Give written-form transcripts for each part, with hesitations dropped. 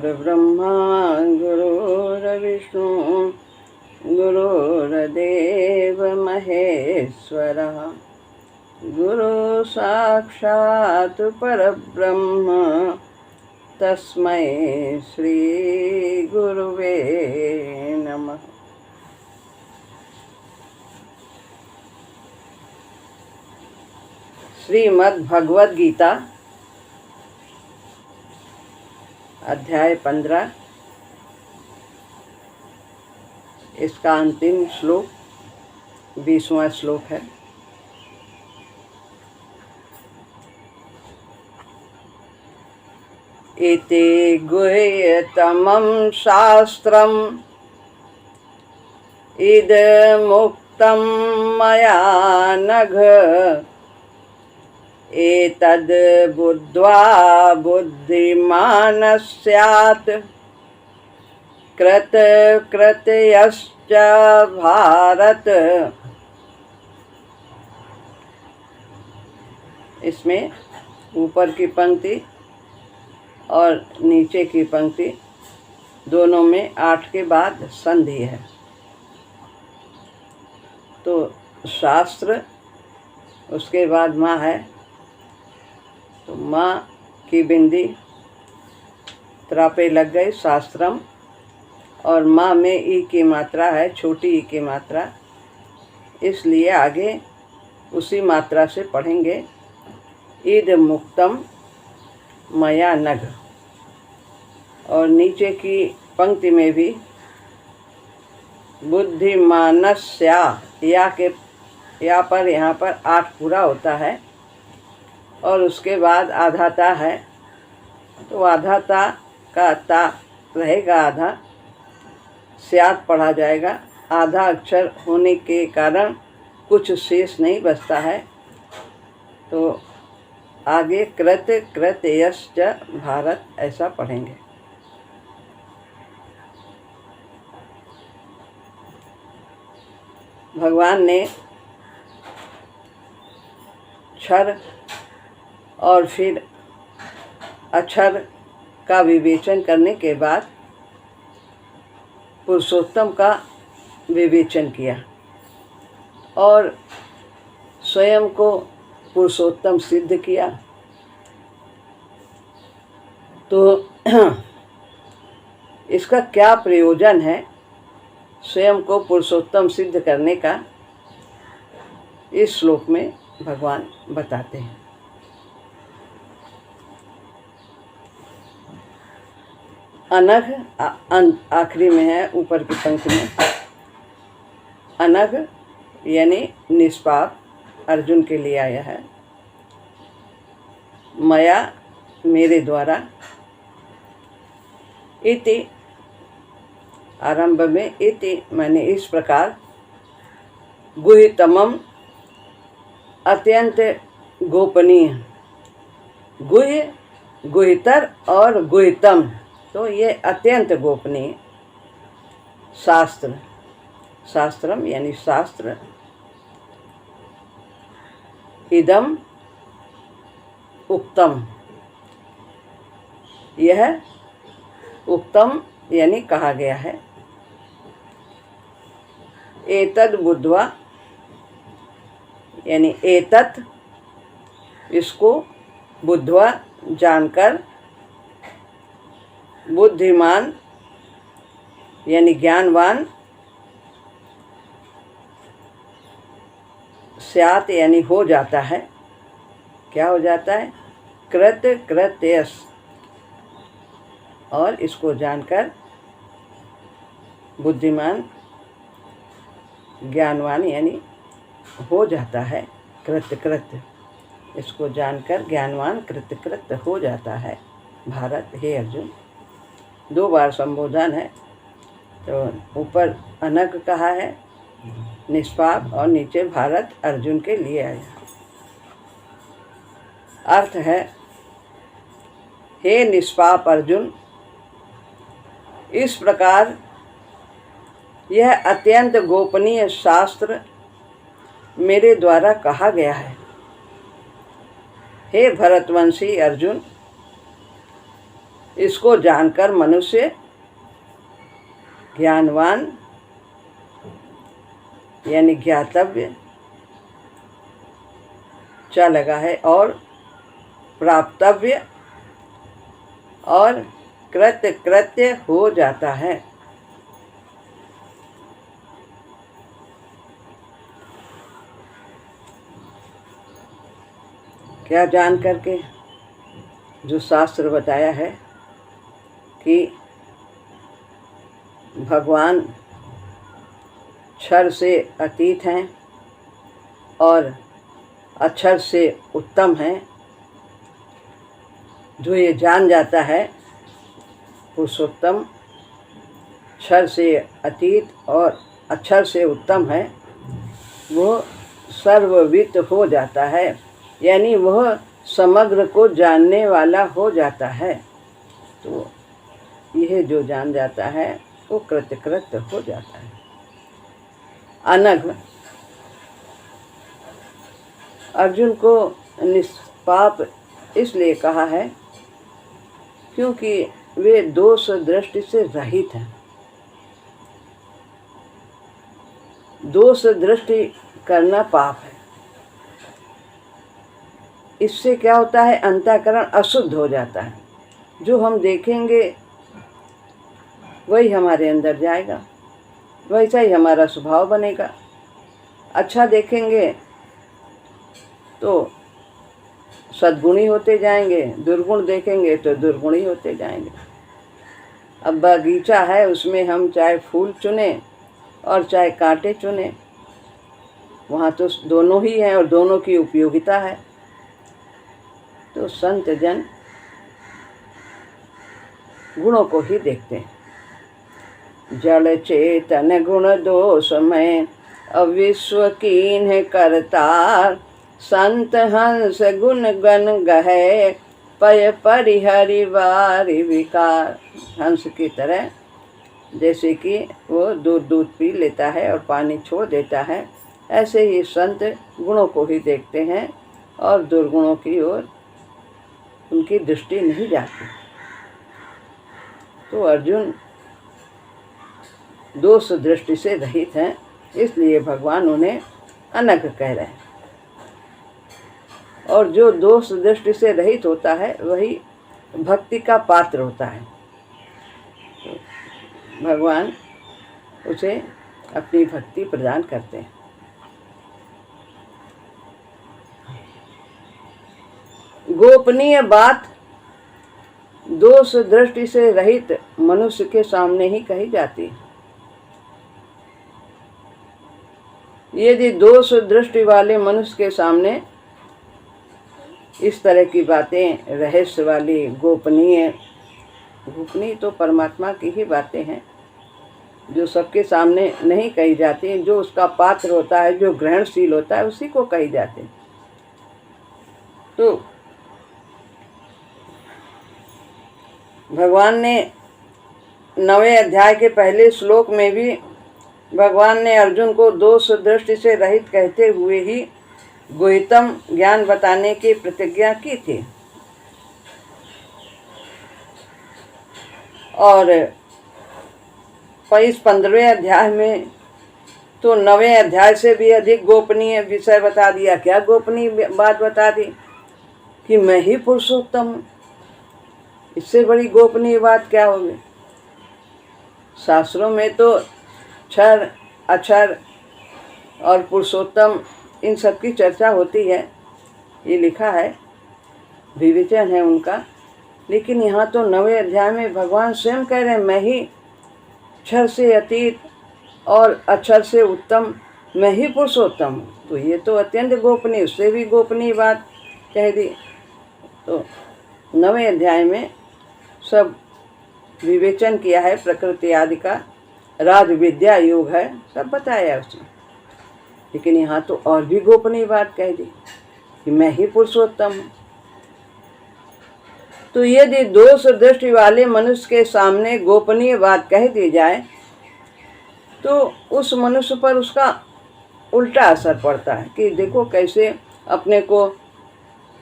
गुरुर्ब्रह्मा गुरुर्विष्णु गुरुर्देव महेश्वरः गुरु साक्षात् परब्रह्म तस्मै श्री गुरुवे नमः। श्रीमद् भगवद गीता अध्याय 15, इसका अंतिम श्लोक 20वां श्लोक है। इति गुह्यतमं शास्त्रम् इदमुक्तं मया नघ एतद् बुद्ध्वा बुद्धिमान् स्यात् कृतकृत्यश्च भारत। इसमें ऊपर की पंक्ति और नीचे की पंक्ति दोनों में 8 के बाद संधि है। तो शास्त्र, उसके बाद माँ है, तो माँ की बिंदी त्रापे लग गई शास्त्रम, और माँ में ई की मात्रा है, छोटी ई की मात्रा, इसलिए आगे उसी मात्रा से पढ़ेंगे। ईद मुक्तम मया नघ। और नीचे की पंक्ति में भी बुद्धिमानस्या या पर यहाँ पर 8 पूरा होता है और उसके बाद आधाता है, तो आधाता का ता रहेगा, आधा स्यात पढ़ा जाएगा। आधा अक्षर होने के कारण कुछ शेष नहीं बचता है, तो आगे कृत कृत्यश्च भारत ऐसा पढ़ेंगे। भगवान ने क्षर और फिर अक्षर का विवेचन करने के बाद पुरुषोत्तम का विवेचन किया और स्वयं को पुरुषोत्तम सिद्ध किया। तो इसका क्या प्रयोजन है स्वयं को पुरुषोत्तम सिद्ध करने का, इस श्लोक में भगवान बताते हैं। अनघ आखिरी में है, ऊपर की पंक्ति में अनघ यानी निष्पाप अर्जुन के लिए आया है। मया मेरे द्वारा, इति आरंभ में इति माने इस प्रकार, गुह्यतमम अत्यंत गोपनीय, गुह्य गुह्यतर और गुह्यतम, तो ये अत्यंत गोपनीय शास्त्र, शास्त्रम यानी शास्त्र, इदम उक्तम, यह उक्तम यानी कहा गया है। एतद बुद्ध्वा यानी एतत्, इसको बुद्ध्वा जानकर, बुद्धिमान यानी ज्ञानवान, स्यात् यानी हो जाता है। क्या हो जाता है? कृत कृत्यस, और इसको जानकर बुद्धिमान ज्ञानवान यानी हो जाता है। कृत्य कृत्य, इसको जानकर ज्ञानवान कृत्य कृत्य हो जाता है। भारत, हे अर्जुन, 2 बार संबोधन है। तो ऊपर अनघ कहा है निष्पाप, और नीचे भारत अर्जुन के लिए आया। अर्थ है, हे निष्पाप अर्जुन, इस प्रकार यह अत्यंत गोपनीय शास्त्र मेरे द्वारा कहा गया है। हे भरतवंशी अर्जुन, इसको जानकर मनुष्य ज्ञानवान यानी ज्ञातव्य चा लगा है और प्राप्तव्य और कृत्य हो जाता है। क्या जान करके? जो शास्त्र बताया है कि भगवान क्षर से अतीत हैं और अक्षर से उत्तम हैं, जो ये जान जाता है पुरुषोत्तम क्षर से अतीत और अक्षर से उत्तम है, वो सर्ववित हो जाता है, यानी वह समग्र को जानने वाला हो जाता है। तो यह जो जान जाता है वो कृतकृत्य हो जाता है। अनघ अर्जुन को निष्पाप इसलिए कहा है क्योंकि वे दोष दृष्टि से रहित हैं। दोष दृष्टि करना पाप है। इससे क्या होता है? अंतःकरण अशुद्ध हो जाता है। जो हम देखेंगे वही हमारे अंदर जाएगा, वैसा ही हमारा स्वभाव बनेगा। अच्छा देखेंगे तो सद्गुणी होते जाएंगे, दुर्गुण देखेंगे तो दुर्गुणी होते जाएंगे। अब बगीचा है, उसमें हम चाहे फूल चुने और चाहे कांटे चुने, वहाँ तो दोनों ही हैं और दोनों की उपयोगिता है। तो संत जन गुणों को ही देखते हैं। जड़ चेतन गुण दोषमय अविश्व कीन्ह करतार, संत हंस गुण गण गहे पय परिहरि वारि विकार। हंस की तरह जैसे कि वो दूध पी लेता है और पानी छोड़ देता है, ऐसे ही संत गुणों को ही देखते हैं और दुर्गुणों की ओर उनकी दृष्टि नहीं जाती। तो अर्जुन दोष दृष्टि से रहित हैं, इसलिए भगवान उन्हें अनघ कह रहे हैं। और जो दोष दृष्टि से रहित होता है वही भक्ति का पात्र होता है। तो भगवान उसे अपनी भक्ति प्रदान करते हैं। गोपनीय बात दोष दृष्टि से रहित मनुष्य के सामने ही कही जाती है। यदि दोष दृष्टि वाले मनुष्य के सामने इस तरह की बातें रहस्य वाली गोपनीय तो परमात्मा की ही बातें हैं, जो सबके सामने नहीं कही जाती, जो उसका पात्र होता है, जो ग्रहणशील होता है, उसी को कही जाती। तो भगवान ने 9वें अध्याय के पहले श्लोक में भी भगवान ने अर्जुन को दोष दृष्टि से रहित कहते हुए ही गुह्यतम ज्ञान बताने की प्रतिज्ञा की थी। और इस 15वें अध्याय में तो 9वें अध्याय से भी अधिक गोपनीय विषय बता दिया। क्या गोपनीय बात बता दी? कि मैं ही पुरुषोत्तम हूँ। इससे बड़ी गोपनीय बात क्या होगी? शास्त्रों में तो क्षर अक्षर और पुरुषोत्तम इन सब की चर्चा होती है, ये लिखा है, विवेचन है उनका। लेकिन यहाँ तो 9वें अध्याय में भगवान स्वयं कह रहे हैं मैं ही क्षर से अतीत और अक्षर से उत्तम, मैं ही पुरुषोत्तम हूँ। तो ये तो अत्यंत गोपनीय, उससे भी गोपनीय बात कह दी। तो 9वें अध्याय में सब विवेचन किया है, प्रकृति आदि का, राज विद्या योग है, सब बताया उसने। लेकिन यहाँ तो और भी गोपनीय बात कह दी कि मैं ही पुरुषोत्तम हूँ। तो यदि दोष दृष्टि वाले मनुष्य के सामने गोपनीय बात कह दी जाए तो उस मनुष्य पर उसका उल्टा असर पड़ता है कि देखो कैसे अपने को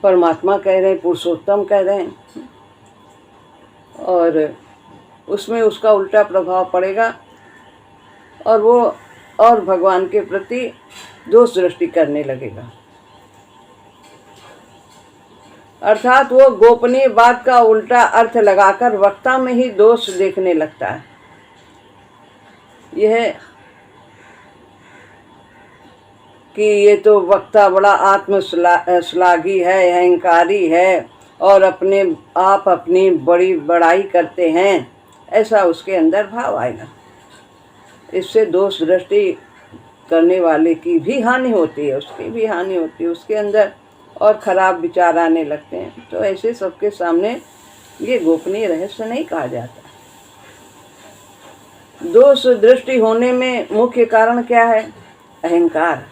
परमात्मा कह रहे हैं, पुरुषोत्तम कह रहे हैं। और उसमें उसका उल्टा प्रभाव पड़ेगा और वो और भगवान के प्रति दोष दृष्टि करने लगेगा। अर्थात वो गोपनीय बात का उल्टा अर्थ लगाकर वक्ता में ही दोष देखने लगता है। यह कि ये तो वक्ता बड़ा आत्मश्लाघी है, अहंकारी है और अपने आप अपनी बड़ी बड़ाई करते हैं, ऐसा उसके अंदर भाव आएगा। इससे दोष दृष्टि करने वाले की भी हानि होती है, उसकी भी हानि होती है, उसके अंदर और खराब विचार आने लगते हैं। तो ऐसे सबके सामने ये गोपनीय रहस्य नहीं कहा जाता। दोष दृष्टि होने में मुख्य कारण क्या है? अहंकार।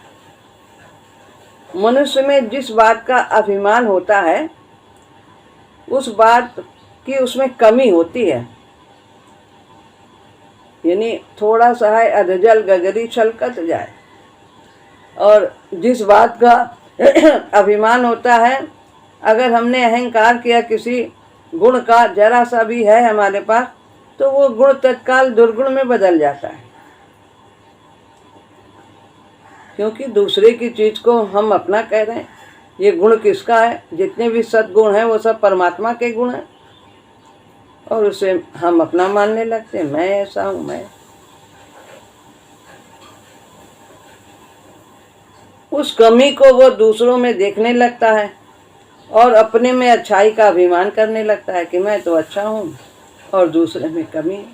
मनुष्य में जिस बात का अभिमान होता है उस बात की उसमें कमी होती है, यानी थोड़ा सा है अधजल गगरी छलकत जाए। और जिस बात का अभिमान होता है, अगर हमने अहंकार किया किसी गुण का, जरा सा भी है हमारे पास, तो वो गुण तत्काल दुर्गुण में बदल जाता है, क्योंकि दूसरे की चीज को हम अपना कह रहे हैं। ये गुण किसका है? जितने भी सद्गुण हैं वो सब परमात्मा के गुण हैं, और उसे हम अपना मानने लगते हैं, मैं ऐसा हूं। मैं उस कमी को वो दूसरों में देखने लगता है और अपने में अच्छाई का अभिमान करने लगता है कि मैं तो अच्छा हूँ और दूसरे में कमी है।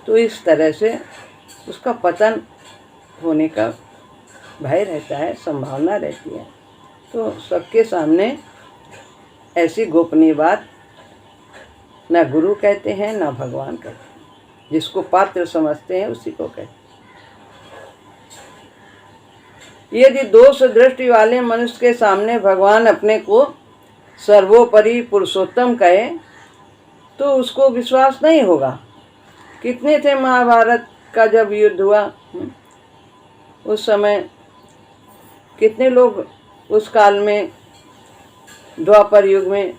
तो इस तरह से उसका पतन होने का भय रहता है, संभावना रहती है। तो सबके सामने ऐसी गोपनीय बात ना गुरु कहते हैं ना भगवान कहते हैं, जिसको पात्र समझते हैं उसी को कहते हैं। यदि दोष दृष्टि वाले मनुष्य के सामने भगवान अपने को सर्वोपरि पुरुषोत्तम कहे तो उसको विश्वास नहीं होगा। कितने थे महाभारत का जब युद्ध हुआ, उस समय कितने लोग उस काल में द्वापर युग में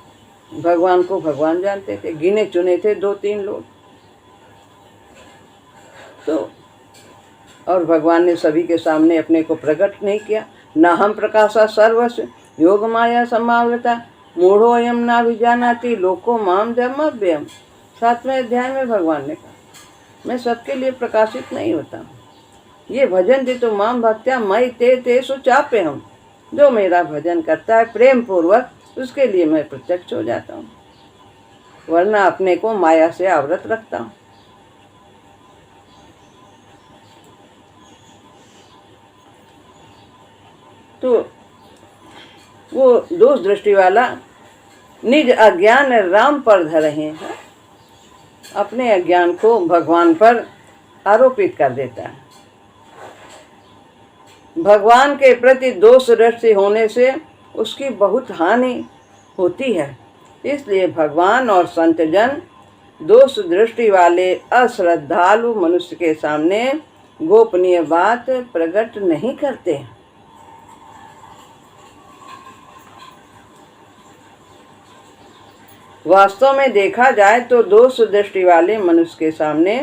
भगवान को भगवान जानते थे? गिने चुने थे 2-3 लोग। तो और भगवान ने सभी के सामने अपने को प्रकट नहीं किया। ना हम प्रकाशा सर्वस्व योग माया समावृता मूढ़ो अयम ना विजानाति लोको माम जमव्ययम। 7वें अध्याय में भगवान ने कहा, मैं सबके लिए प्रकाशित नहीं होता। ये भजन दे तो माम भक्त्या मई ते सुचापे हम। जो मेरा भजन करता है प्रेम पूर्वक, उसके लिए मैं प्रत्यक्ष हो जाता हूँ, वरना अपने को माया से आवृत रखता हूँ। तो वो दोष दृष्टि वाला निज अज्ञान राम पर धरे हैं, अपने अज्ञान को भगवान पर आरोपित कर देता है। भगवान के प्रति दोष दृष्टि होने से उसकी बहुत हानि होती है। इसलिए भगवान और संतजन दोष दृष्टि वाले अश्रद्धालु मनुष्य के सामने गोपनीय बात प्रकट नहीं करते। वास्तव में देखा जाए तो दोष दृष्टि वाले मनुष्य के सामने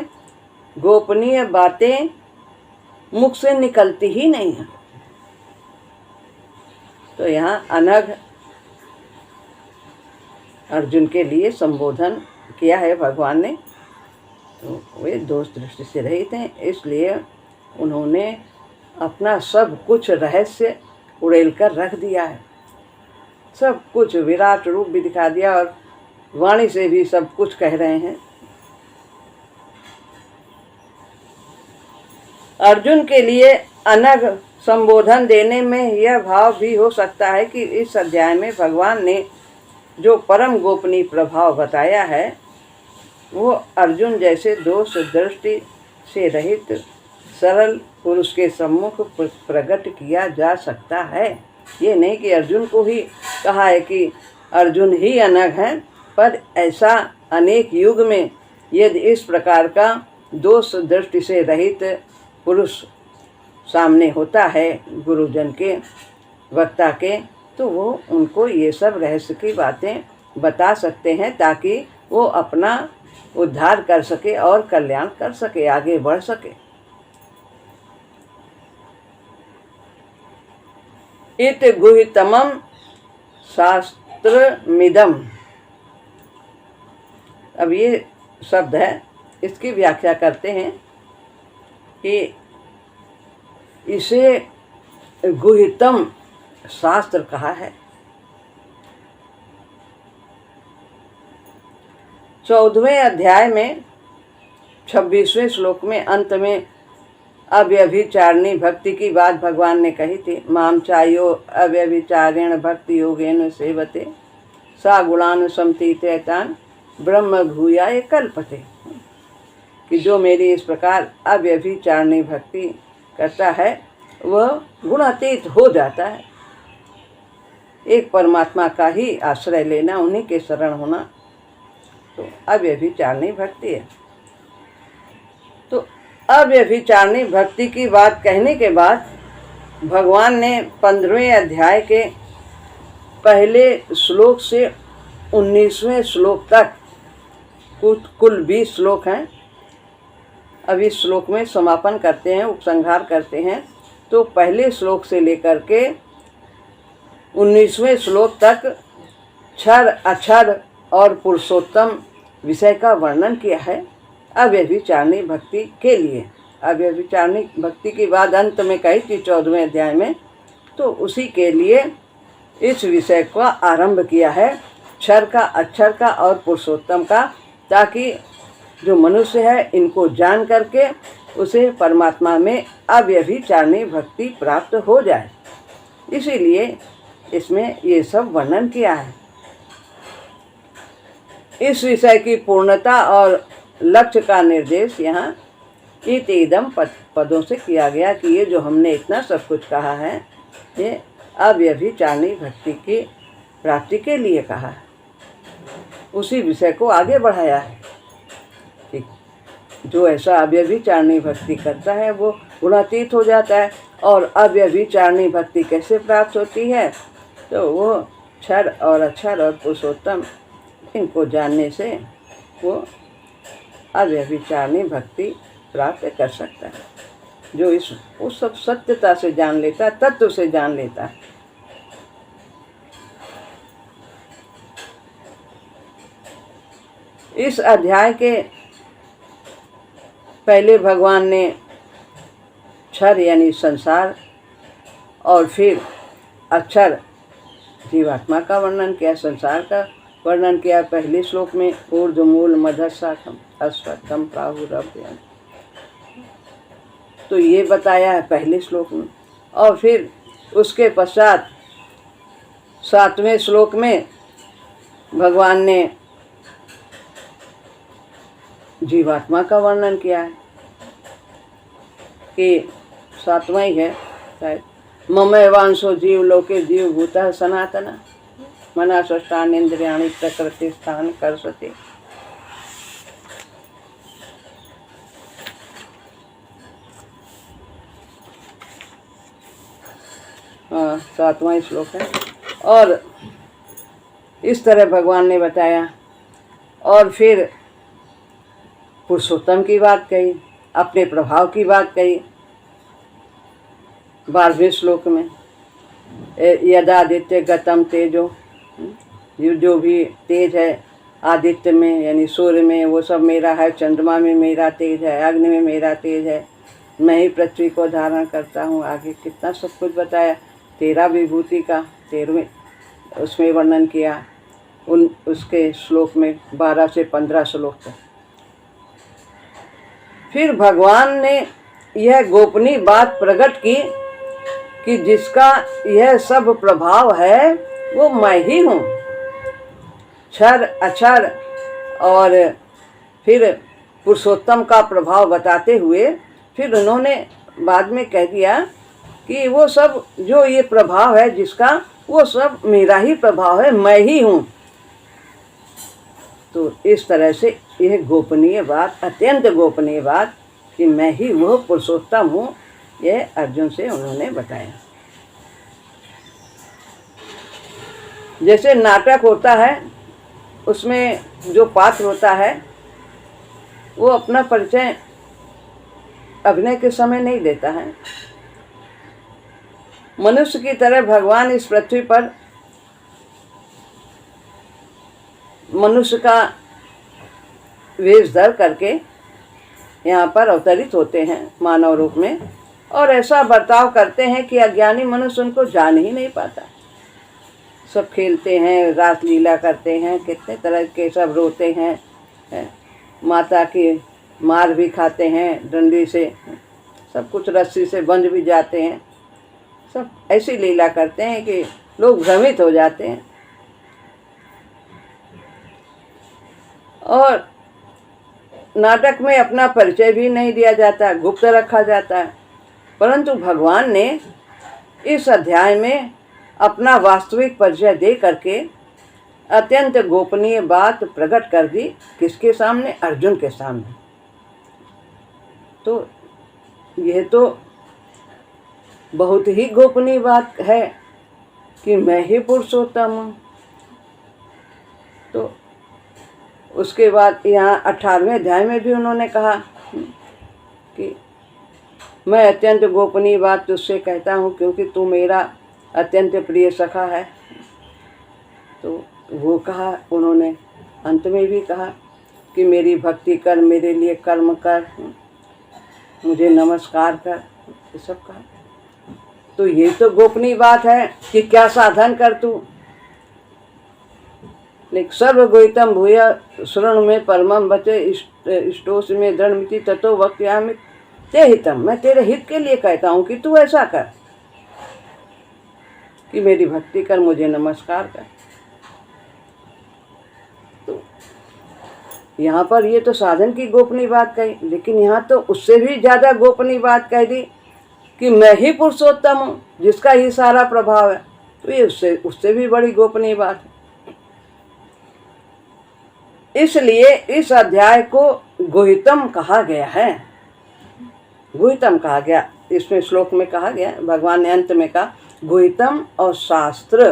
गोपनीय बातें मुख से निकलती ही नहीं है। तो यहाँ अनघ अर्जुन के लिए संबोधन किया है भगवान ने। तो वे दोष दृष्टि से रहित हैं, इसलिए उन्होंने अपना सब कुछ रहस्य उड़ेल कर रख दिया है। सब कुछ विराट रूप भी दिखा दिया और वाणी से भी सब कुछ कह रहे हैं। अर्जुन के लिए अनघ संबोधन देने में यह भाव भी हो सकता है कि इस अध्याय में भगवान ने जो परम गोपनीय प्रभाव बताया है वो अर्जुन जैसे दोष दृष्टि से रहित सरल पुरुष के सम्मुख प्रकट किया जा सकता है। ये नहीं कि अर्जुन को ही कहा है कि अर्जुन ही अनघ है, पर ऐसा अनेक युग में यदि इस प्रकार का दोष दृष्टि से रहित पुरुष सामने होता है गुरुजन के, वक्ता के, तो वो उनको ये सब रहस्य की बातें बता सकते हैं ताकि वो अपना उद्धार कर सके और कल्याण कर सके, आगे बढ़ सके। इत गुहितमं शास्त्रमिदं। अब ये शब्द है, इसकी व्याख्या करते हैं कि इसे गुहितम शास्त्र कहा है। 14वें अध्याय में 26वें श्लोक में अंत में अव्यभिचारिणी भक्ति की बात भगवान ने कही थी। माम चायो अव्यभिचारेण भक्ति योगेन सेवते सा गुणान समतीतेतान ब्रह्म भूयाय कल्पते। कि जो मेरी इस प्रकार अव्यभिचारिणी भक्ति करता है वह गुणातीत हो जाता है। एक परमात्मा का ही आश्रय लेना, उन्हीं के शरण होना, तो अव्यभिचारिणी भक्ति है। तो अव्यभिचारिणी भक्ति की बात कहने के बाद भगवान ने 15वें अध्याय के पहले श्लोक से 19वें श्लोक तक, कुल 20 श्लोक हैं। अब इस श्लोक में समापन करते हैं, उपसंहार करते हैं। तो पहले श्लोक से लेकर के 19वें श्लोक तक क्षर अक्षर और पुरुषोत्तम विषय का वर्णन किया है अव्यभिचारिणी भक्ति के लिए। अव्यभिचारिणी भक्ति की बात अंत में कही थी 14वें अध्याय में, तो उसी के लिए इस विषय का आरंभ किया है, क्षर का, अक्षर का और पुरुषोत्तम का, ताकि जो मनुष्य है इनको जान करके उसे परमात्मा में अव्यभिचारिणी भक्ति प्राप्त हो जाए। इसीलिए इसमें ये सब वर्णन किया है। इस विषय की पूर्णता और लक्ष्य का निर्देश यहाँ इदम पदों से किया गया कि ये जो हमने इतना सब कुछ कहा है ये अव्यभिचारिणी भक्ति की प्राप्ति के लिए कहा है। उसी विषय को आगे बढ़ाया है कि जो ऐसा अव्यभिचारिणी भक्ति करता है वो गुणातीत हो जाता है। और अव्यभिचारिणी भक्ति कैसे प्राप्त होती है? तो वो क्षर और अक्षर और पुरुषोत्तम इनको जानने से वो अव्यभिचारिणी भक्ति प्राप्त कर सकता है। जो उस सब सत्यता से जान लेता है, तत्व से जान लेता है। इस अध्याय के पहले भगवान ने क्षर यानी संसार और फिर अक्षर जीवात्मा का वर्णन किया, संसार का वर्णन किया पहले श्लोक में। ऊर्ध्वमूल मध्यशाखम अश्वत्थम प्राहुरव्ययम्, तो ये बताया है पहले श्लोक में। और फिर उसके पश्चात 7वें श्लोक में भगवान ने जीवात्मा का वर्णन किया है कि 7वां ही है शायद, ममैवांशो जीव लोके जीव भूतः सनातन मना षष्ठान इंद्रियाणि प्रकृति स्थान कर्षति। हाँ, 7वां श्लोक है। और इस तरह भगवान ने बताया। और फिर पुरुषोत्तम की बात कही, अपने प्रभाव की बात कही 12वें श्लोक में। यदादित्य गतम तेजो, जो भी तेज है आदित्य में यानी सूर्य में वो सब मेरा है, चंद्रमा में मेरा तेज है, अग्नि में मेरा तेज है, मैं ही पृथ्वी को धारण करता हूँ। आगे कितना सब कुछ बताया। 13 विभूति का 13वें उसमें वर्णन किया, उसके श्लोक में 12 से 15 श्लोक तक। फिर भगवान ने यह गोपनीय बात प्रकट की कि जिसका यह सब प्रभाव है वो मैं ही हूँ। क्षर अक्षर और फिर पुरुषोत्तम का प्रभाव बताते हुए फिर उन्होंने बाद में कह दिया कि वो सब जो ये प्रभाव है जिसका, वो सब मेरा ही प्रभाव है, मैं ही हूँ। तो इस तरह से यह गोपनीय बात, अत्यंत गोपनीय बात कि मैं ही वह पुरुषोत्तम हूँ, यह अर्जुन से उन्होंने बताया। जैसे नाटक होता है उसमें जो पात्र होता है वो अपना परिचय अभिनय के समय नहीं देता है। मनुष्य की तरह भगवान इस पृथ्वी पर मनुष्य का वेश धर करके यहाँ पर अवतरित होते हैं मानव रूप में, और ऐसा बर्ताव करते हैं कि अज्ञानी मनुष्य उनको जान ही नहीं पाता। सब खेलते हैं, रास लीला करते हैं, कितने तरह के सब रोते हैं, माता की मार भी खाते हैं डंडी से, सब कुछ रस्सी से बंध भी जाते हैं, सब ऐसी लीला करते हैं कि लोग भ्रमित हो जाते हैं। और नाटक में अपना परिचय भी नहीं दिया जाता, गुप्त रखा जाता है। परंतु भगवान ने इस अध्याय में अपना वास्तविक परिचय दे करके अत्यंत गोपनीय बात प्रकट कर दी। किसके सामने? अर्जुन के सामने। तो यह तो बहुत ही गोपनीय बात है कि मैं ही पुरुषोत्तम हूँ। तो उसके बाद यहाँ 18वें अध्याय में भी उन्होंने कहा कि मैं अत्यंत गोपनीय बात तुझसे कहता हूँ क्योंकि तू मेरा अत्यंत प्रिय सखा है। तो वो कहा उन्होंने, अंत में भी कहा कि मेरी भक्ति कर, मेरे लिए कर्म कर, मुझे नमस्कार कर, ये सब कहा। तो ये तो गोपनीय बात है कि क्या साधन कर तू। लेकिन सर्व गोहितम भूय शरण में परमम बचे इष्टोस में दृढ़मिति ततो वक्यामि ते हितम। मैं तेरे हित के लिए कहता हूँ कि तू ऐसा कर कि मेरी भक्ति कर, मुझे नमस्कार कर। तो यहाँ पर ये तो साधन की गोपनीय बात कही, लेकिन यहाँ तो उससे भी ज़्यादा गोपनीय बात कह दी कि मैं ही पुरुषोत्तम हूँ जिसका ही सारा प्रभाव है। तो ये उससे भी बड़ी गोपनीय बात है। इसलिए इस अध्याय को गुहितम कहा गया है। गुहितम कहा गया, इसमें श्लोक में कहा गया, भगवान ने अंत में कहा गुहितम और शास्त्र।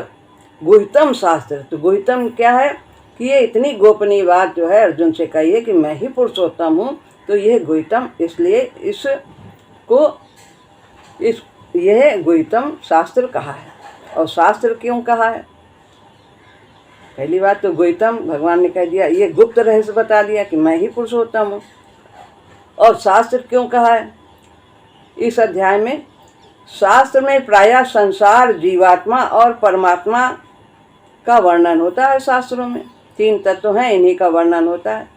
गुहितम शास्त्र, तो गुहितम क्या है कि ये इतनी गोपनीय बात जो है अर्जुन से कही है कि मैं ही पुरुषोत्तम हूँ। तो यह गुहितम, इसलिए यह गुहितम शास्त्र कहा है। और शास्त्र क्यों कहा है? पहली बात तो गुहितम भगवान ने कह दिया, ये गुप्त रहस्य बता दिया कि मैं ही पुरुषोत्तम हूँ। और शास्त्र क्यों कहा है? इस अध्याय में शास्त्र में प्रायः संसार, जीवात्मा और परमात्मा का वर्णन होता है। शास्त्रों में 3 तत्व हैं, इन्हीं का वर्णन होता है।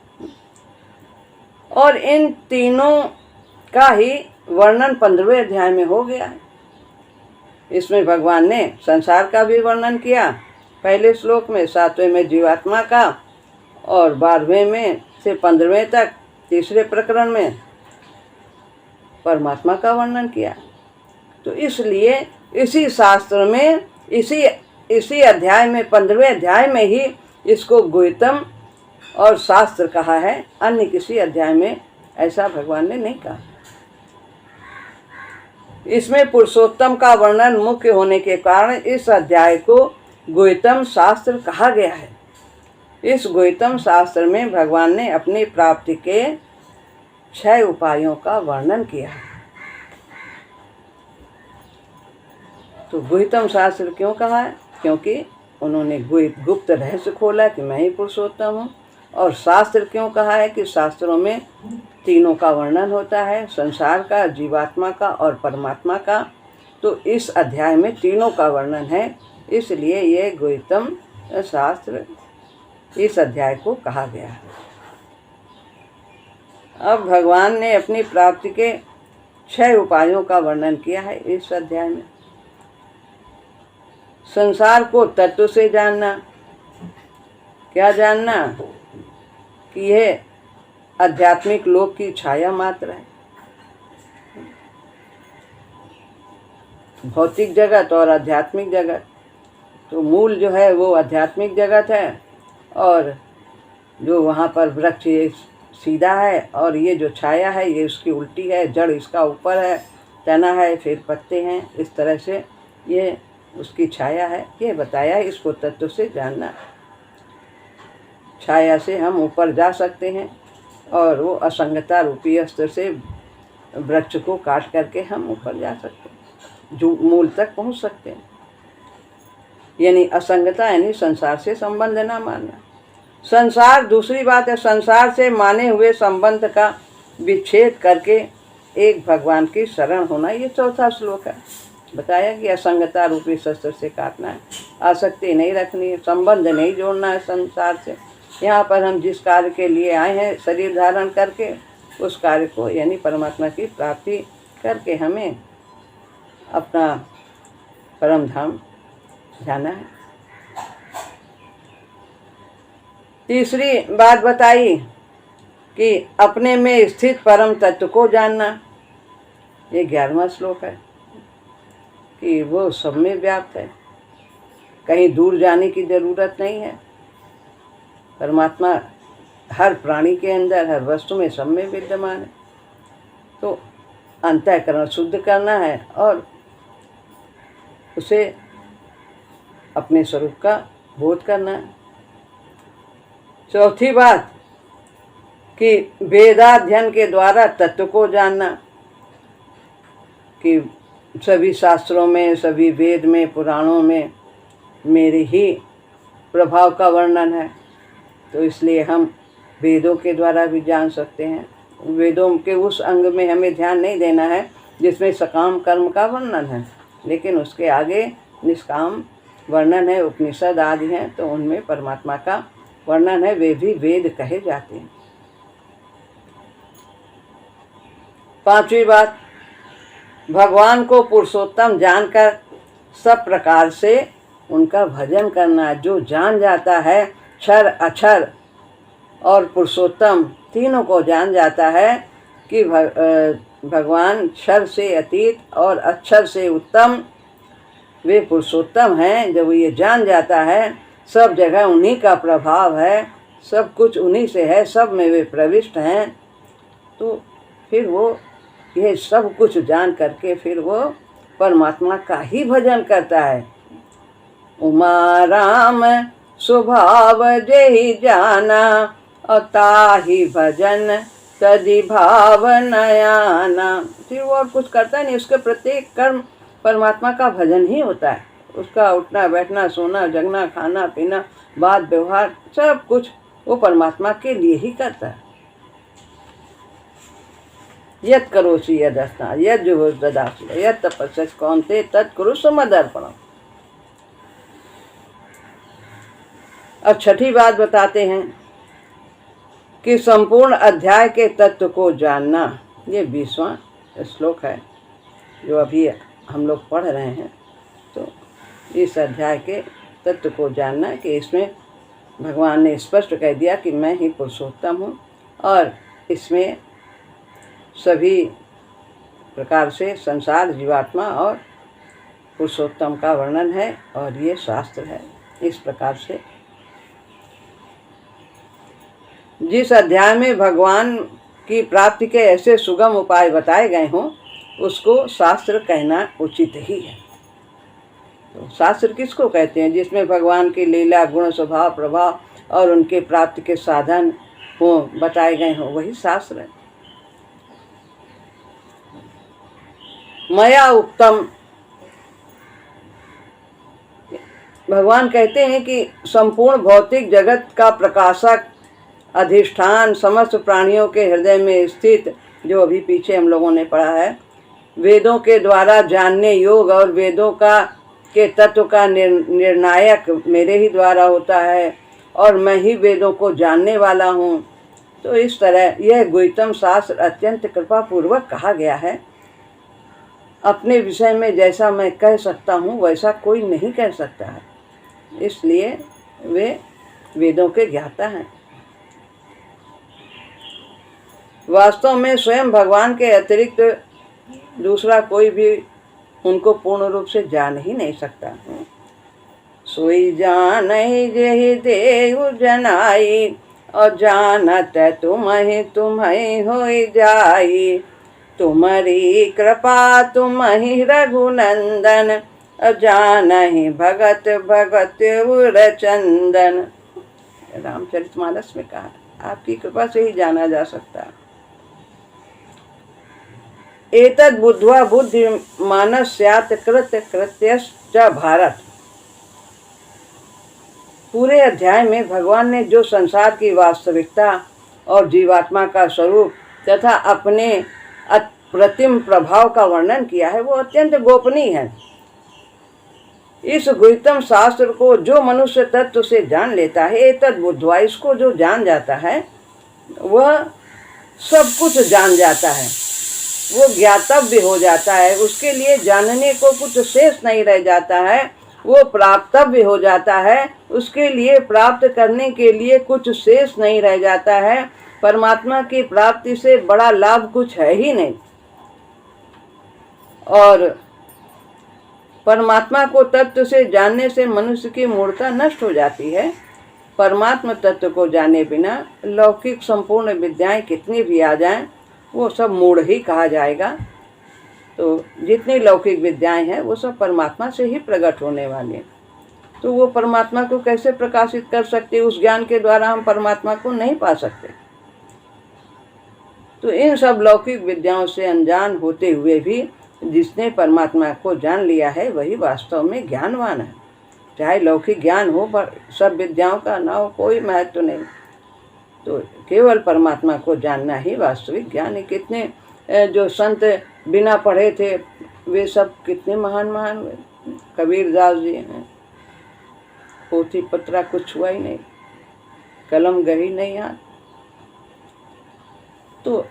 और इन तीनों का ही वर्णन 15वें अध्याय में हो गया है। इसमें भगवान ने संसार का भी वर्णन किया पहले श्लोक में, 7वें में जीवात्मा का, और 12वें में से 15वें तक तीसरे प्रकरण में परमात्मा का वर्णन किया। तो इसलिए इसी शास्त्र में, इसी अध्याय में, 15वें अध्याय में ही इसको गुहितम और शास्त्र कहा है। अन्य किसी अध्याय में ऐसा भगवान ने नहीं कहा। इसमें पुरुषोत्तम का वर्णन मुख्य होने के कारण इस अध्याय को गुहितम शास्त्र कहा गया है। इस गुहितम शास्त्र में भगवान ने अपनी प्राप्ति के 6 उपायों का वर्णन किया है। तो गुहितम शास्त्र क्यों कहा है? क्योंकि उन्होंने गुप्त रहस्य खोला कि मैं ही पुरुषोत्तम हूँ। और शास्त्र क्यों कहा है? कि शास्त्रों में तीनों का वर्णन होता है, संसार का, जीवात्मा का और परमात्मा का। तो इस अध्याय में तीनों का वर्णन है, इसलिए ये गुहितम शास्त्र इस अध्याय को कहा गया है। अब भगवान ने अपनी प्राप्ति के 6 उपायों का वर्णन किया है इस अध्याय में। संसार को तत्व से जानना। क्या जानना? कि यह आध्यात्मिक लोक की छाया मात्र है। भौतिक जगत और आध्यात्मिक जगत, तो मूल जो है वो आध्यात्मिक जगत है, और जो वहाँ पर वृक्ष ये सीधा है और ये जो छाया है ये उसकी उल्टी है, जड़ इसका ऊपर है, तना है, फिर पत्ते हैं, इस तरह से ये उसकी छाया है। ये बताया है, इसको तत्व से जानना। छाया से हम ऊपर जा सकते हैं और वो असंगता रूपी अस्त्र से वृक्ष को काट करके हम ऊपर जा सकते हैं, जो मूल तक पहुंच सकते हैं। यानी असंगता यानी संसार से संबंध ना मानना। संसार, दूसरी बात है, संसार से माने हुए संबंध का विच्छेद करके एक भगवान की शरण होना। ये चौथा श्लोक है। बताया कि असंगता रूपी शस्त्र से काटना है, आसक्ति नहीं रखनी है, संबंध नहीं जोड़ना है संसार से। यहाँ पर हम जिस कार्य के लिए आए हैं शरीर धारण करके, उस कार्य को यानी परमात्मा की प्राप्ति करके हमें अपना परम धाम जाना है। तीसरी बात बताई कि अपने में स्थित परम तत्व को जानना। ये 11वां श्लोक है कि वो सब में व्याप्त है, कहीं दूर जाने की जरूरत नहीं है। परमात्मा हर प्राणी के अंदर, हर वस्तु में, सब में विद्यमान है। तो अंतःकरण शुद्ध करना है और उसे अपने स्वरूप का बोध करना है। चौथी बात कि वेदाध्ययन के द्वारा तत्व को जानना, कि सभी शास्त्रों में, सभी वेद में, पुराणों में मेरे ही प्रभाव का वर्णन है, तो इसलिए हम वेदों के द्वारा भी जान सकते हैं। वेदों के उस अंग में हमें ध्यान नहीं देना है जिसमें सकाम कर्म का वर्णन है, लेकिन उसके आगे निष्काम वर्णन है, उपनिषद आदि हैं, तो उनमें परमात्मा का वर्णन है, वे भी वेद कहे जाते हैं। पांचवी बात, भगवान को पुरुषोत्तम जानकर सब प्रकार से उनका भजन करना। जो जान जाता है, क्षर अक्षर और पुरुषोत्तम तीनों को जान जाता है कि भगवान क्षर से अतीत और अक्षर से उत्तम, वे पुरुषोत्तम हैं। जब ये जान जाता है, सब जगह उन्हीं का प्रभाव है, सब कुछ उन्हीं से है, सब में वे प्रविष्ट हैं, तो फिर वो ये सब कुछ जान करके फिर वो परमात्मा का ही भजन करता है। उमा राम स्वभाव जेहि जाना, और ताहि भजन तदि भाव नयाना। फिर वो और कुछ करता नहीं, उसके प्रत्येक कर्म परमात्मा का भजन ही होता है। उसका उठना बैठना, सोना जगना, खाना पीना, बात व्यवहार, सब कुछ वो परमात्मा के लिए ही करता है। यत् करोषि यदस्ना यत् जुहोषि ददासि यत् तपस्यसि कौन्तेय तत्कुरुष्व मदर्पणम्। अब छठी बात बताते हैं कि संपूर्ण अध्याय के तत्व को जानना। ये 20वां श्लोक है जो अभी हम लोग पढ़ रहे हैं। तो इस अध्याय के तत्व को जानना कि इसमें भगवान ने स्पष्ट कह दिया कि मैं ही पुरुषोत्तम हूँ, और इसमें सभी प्रकार से संसार, जीवात्मा और पुरुषोत्तम का वर्णन है, और ये शास्त्र है। इस प्रकार से जिस अध्याय में भगवान की प्राप्ति के ऐसे सुगम उपाय बताए गए हों, उसको शास्त्र कहना उचित ही है। तो शास्त्र किसको कहते हैं? जिसमें भगवान की लीला, गुण, स्वभाव, प्रभाव और उनके प्राप्ति के साधन हो बताए गए हों, वही शास्त्र है। मया उत्तम, भगवान कहते हैं कि संपूर्ण भौतिक जगत का प्रकाशक, अधिष्ठान, समस्त प्राणियों के हृदय में स्थित, जो अभी पीछे हम लोगों ने पढ़ा है, वेदों के द्वारा जानने योग और वेदों का के तत्व का निर्णायक मेरे ही द्वारा होता है, और मैं ही वेदों को जानने वाला हूँ। तो इस तरह यह गुह्यतम शास्त्र अत्यंत कृपा पूर्वक कहा गया है। अपने विषय में जैसा मैं कह सकता हूँ वैसा कोई नहीं कह सकता है, इसलिए वे वेदों के ज्ञाता हैं। वास्तव में स्वयं भगवान के अतिरिक्त दूसरा कोई भी उनको पूर्ण रूप से जान ही नहीं सकता। सोई जानहि जेहि देहु जनाई, और जानत तुम्हि तुम्हि होई जाई। तुम्हारी कृपा तुम्हि रघुनंदन, जानहि भगत भगत उर चंदन। रामचरितमानस में कहा, आपकी कृपा से ही जाना जा सकता है। एतद् बुद्ध्वा बुद्धिमानः स्यात् कृत्य कृत्यश्च भारत। पूरे अध्याय में भगवान ने जो संसार की वास्तविकता और जीवात्मा का स्वरूप तथा अपने अप्रतिम प्रभाव का वर्णन किया है वो अत्यंत गोपनीय है। इस गुह्यतम शास्त्र को जो मनुष्य तत्व से जान लेता है, एतद् बुद्ध्वा, इसको जो जान जाता है वह सब कुछ जान जाता है, वो ज्ञातव्य हो जाता है, उसके लिए जानने को कुछ शेष नहीं रह जाता है, वो प्राप्तव्य हो जाता है, उसके लिए प्राप्त करने के लिए कुछ शेष नहीं रह जाता है। परमात्मा की प्राप्ति से बड़ा लाभ कुछ है ही नहीं। और परमात्मा को तत्व से जानने से मनुष्य की मूर्खता नष्ट हो जाती है। परमात्मा तत्व को जाने बिना लौकिक संपूर्ण विद्याएं कितनी भी आ जाएं, वो सब मूढ़ ही कहा जाएगा। तो जितनी लौकिक विद्याएं हैं वो सब परमात्मा से ही प्रकट होने वाली हैं। तो वो परमात्मा को कैसे प्रकाशित कर सकते? उस ज्ञान के द्वारा हम परमात्मा को नहीं पा सकते। तो इन सब लौकिक विद्याओं से अनजान होते हुए भी जिसने परमात्मा को जान लिया है वही वास्तव में ज्ञानवान है। चाहे लौकिक ज्ञान हो, पर सब विद्याओं का ना हो, कोई महत्व नहीं। तो केवल परमात्मा को जानना ही वास्तविक ज्ञान है। कितने जो संत बिना पढ़े थे वे सब कितने महान महान हुए। कबीरदास जी हैं, पोथी पत्रा कुछ हुआ ही नहीं, कलम गही नहीं हाथ। तो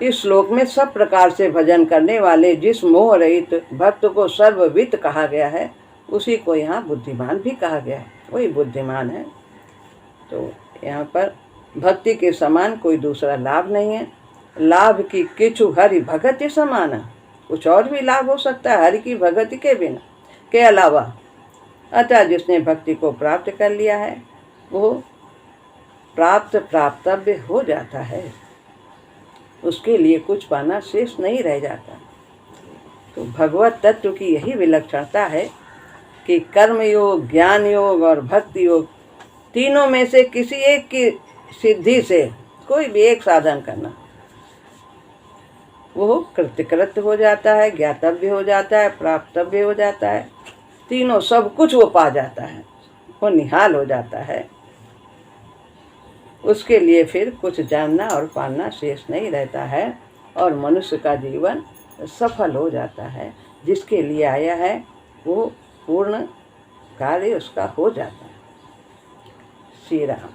इस श्लोक में सब प्रकार से भजन करने वाले जिस मोह रहित भक्त को सर्ववित्त कहा गया है, उसी को यहाँ बुद्धिमान भी कहा गया है, वही बुद्धिमान है। तो यहाँ पर भक्ति के समान कोई दूसरा लाभ नहीं है। लाभ की किचु हरि भगति समान, कुछ और भी लाभ हो सकता है हरि की भगति के बिना के अलावा। अतः जिसने भक्ति को प्राप्त कर लिया है वो प्राप्तव्य हो जाता है, उसके लिए कुछ पाना शेष नहीं रह जाता। तो भगवत तत्व की यही विलक्षणता है कि कर्म योग, ज्ञान योग और भक्ति योग तीनों में से किसी एक की सिद्धि से कोई भी एक साधन करना, वो कृतकृत्य हो जाता है, ज्ञातव्य हो जाता है, प्राप्तव्य हो जाता है। तीनों सब कुछ वो पा जाता है, वो निहाल हो जाता है। उसके लिए फिर कुछ जानना और पाना शेष नहीं रहता है और मनुष्य का जीवन सफल हो जाता है। जिसके लिए आया है वो पूर्ण कार्य उसका हो जाता है। श्री राम।